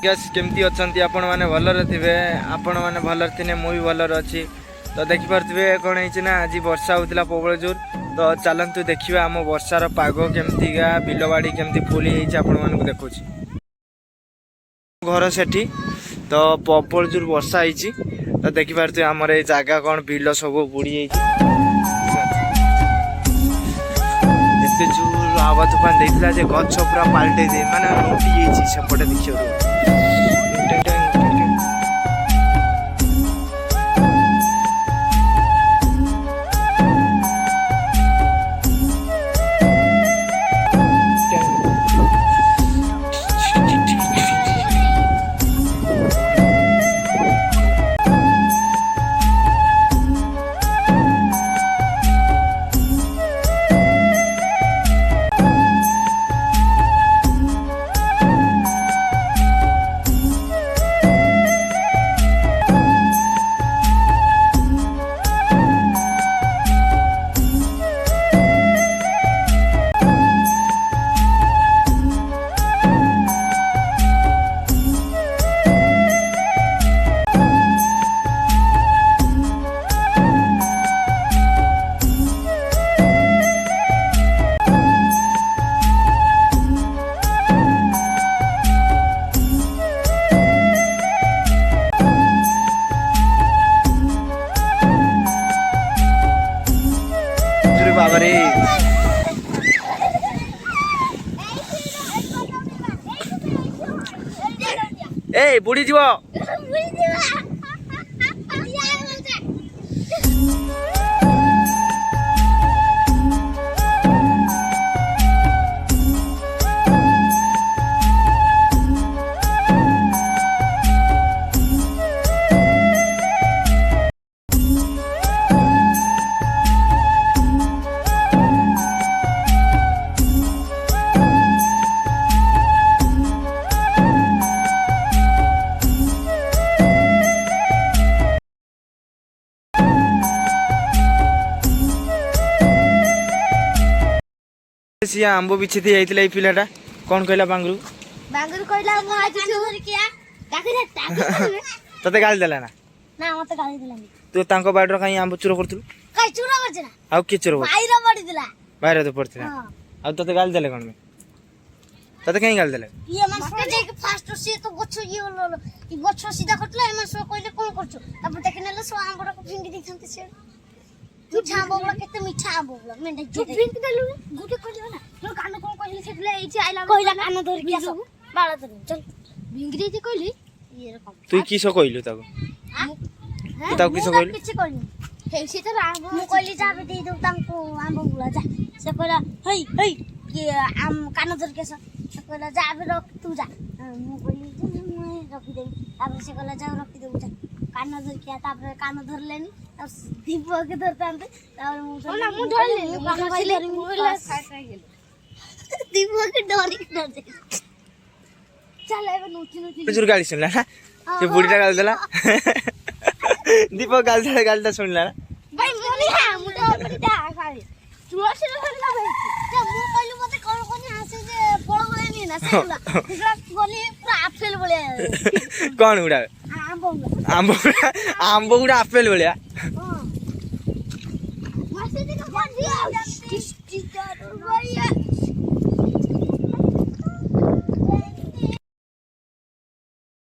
guess केमती अच्छी आपण मैंने भलर थे आपण मैंने भलर थे मुझे भलर अच्छी तो देखिपे कौन है आज वर्षा होता प्रबल जोर तो चलतु देखा आम वर्षार पाग केमतीका बिलबाड़ी केमती फुल आपण देखु घर से तो प्रबल जोर वर्षा होती तो देखिपे आमर ये जगह कौन बिल सब बुड़ी एत जोर आवा तूफान देखला जे गछ पूरा पाल्टे माने नोटी सेपटे देखिए बाबरे ए बुड़ी जीव सी आंब बिछी थी जाइतिला ए पिलाटा कौन कहला बांगरू बांगरू कहला मु आज छु किया तते गाली देला ना ना मते गाली देलानी तू तांको बाडर काई आंब चुरो करतु काई चुरा करछना आउ के चुरो बाहिर पड़ी दिला बाहिर तो पड़ती ना आउ तते गाली देले कोन में तते काई गाली देले ये मन जे फास्ट से तो गछ ये ई गछ सीधा कटला एमा सो कहले कोन करछु तब देखनेले सो आंबड़ को फिंगी दिखंते से मीठा बोला केते मीठा बोला मैं जो फिंग देलु गुटे कहले ना तो कान कोन कहले सेटले एछि आइला कहला कान धर के आसो बाळा धर चल भिंगरी जे कहली ये रकम तू किसो कहलु ताको ताको किसो कहलु किछ कहली हे से तो आंब मु कहली जाबे दे दउ तांको आंब बोला जा से कहला हई हई के आम कान धर के आसो से कहला जाबे रख तू जा मु कहली मैं रख दे अब से कहला जा रख दे जा कान धर के तापर कान धर लेनी अब दीप के धरतांते तापर मु ना मु धर लेनी कान धर मु बोला साइड गेल दीप के डर दे चल एबे नोची जुर गाली सुनला ना ये बुढ़ीटा गाली देला दीपक गालता सुनला ना भाई मोनी हां मुडा बडीटा खाली चुआसे धरला भाई ते मु कहलु मते कोन कोन आसे जे पळ बळे नी ना सेला गुजरा गोली पूरा आपेल बळे कौन उड़ा आंबो आंबो गुड़ा आपेल बळिया